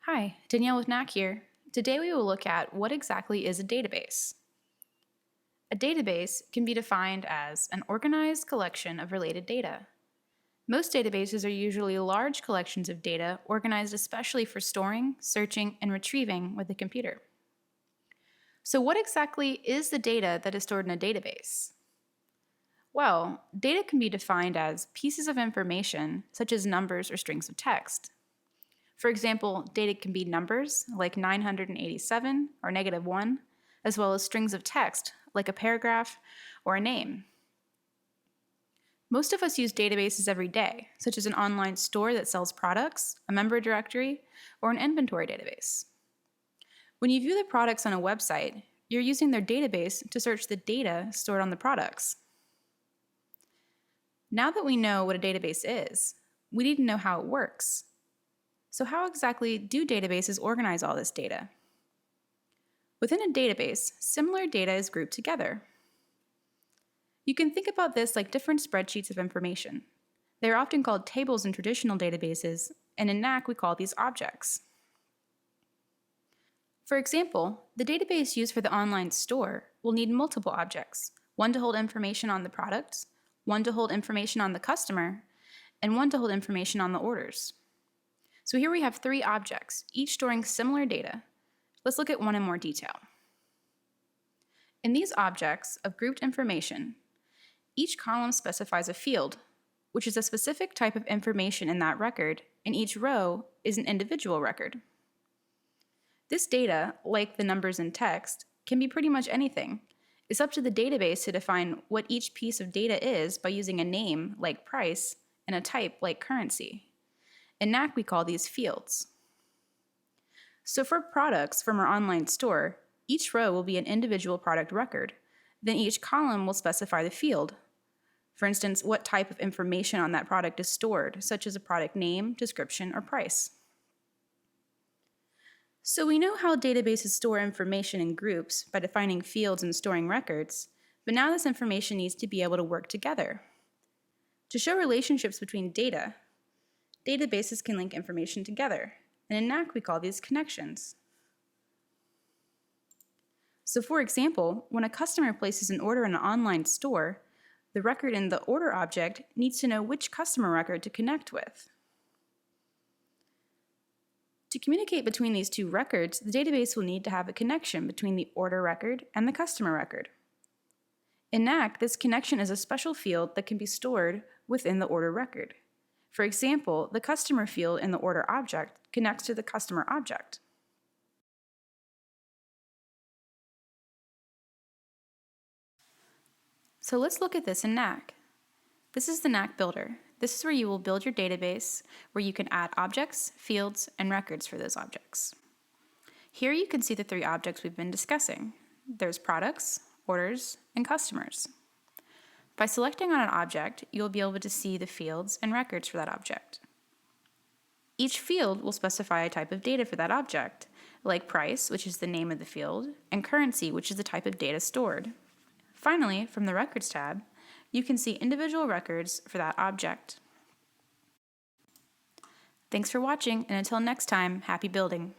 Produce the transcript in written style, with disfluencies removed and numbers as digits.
Hi, Danielle with Knack here. Today we will look at what exactly is a database. A database can be defined as an organized collection of related data. Most databases are usually large collections of data organized especially for storing, searching, and retrieving with a computer. So, what exactly is the data that is stored in a database? Well, data can be defined as pieces of information, such as numbers or strings of text. For example, data can be numbers, like 987 or -1, as well as strings of text, like a paragraph or a name. Most of us use databases every day, such as an online store that sells products, a member directory, or an inventory database. When you view the products on a website, you're using their database to search the data stored on the products. Now that we know what a database is, we need to know how it works. So, how exactly do databases organize all this data? Within a database, similar data is grouped together. You can think about this like different spreadsheets of information. They are often called tables in traditional databases, and in Knack we call these objects. For example, the database used for the online store will need multiple objects, one to hold information on the products, one to hold information on the customer, and one to hold information on the orders. So here we have three objects, each storing similar data. Let's look at one in more detail. In these objects of grouped information, each column specifies a field, which is a specific type of information in that record, and each row is an individual record. This data, like the numbers in text, can be pretty much anything. It's up to the database to define what each piece of data is by using a name, like price, and a type, like currency. In Knack, we call these fields. So for products from our online store, each row will be an individual product record. Then each column will specify the field. For instance, what type of information on that product is stored, such as a product name, description, or price. So we know how databases store information in groups by defining fields and storing records, but now this information needs to be able to work together. To show relationships between data, databases can link information together, and in Knack we call these connections. So for example, when a customer places an order in an online store, the record in the order object needs to know which customer record to connect with. To communicate between these two records, the database will need to have a connection between the order record and the customer record. In Knack, this connection is a special field that can be stored within the order record. For example, the customer field in the order object connects to the customer object. So let's look at this in Knack. This is the Knack Builder. This is where you will build your database, where you can add objects, fields, and records for those objects. Here you can see the three objects we've been discussing. There's products, orders, and customers. By selecting on an object, you'll be able to see the fields and records for that object. Each field will specify a type of data for that object, like price, which is the name of the field, and currency, which is the type of data stored. Finally, from the Records tab, you can see individual records for that object. Thanks for watching, and until next time, happy building!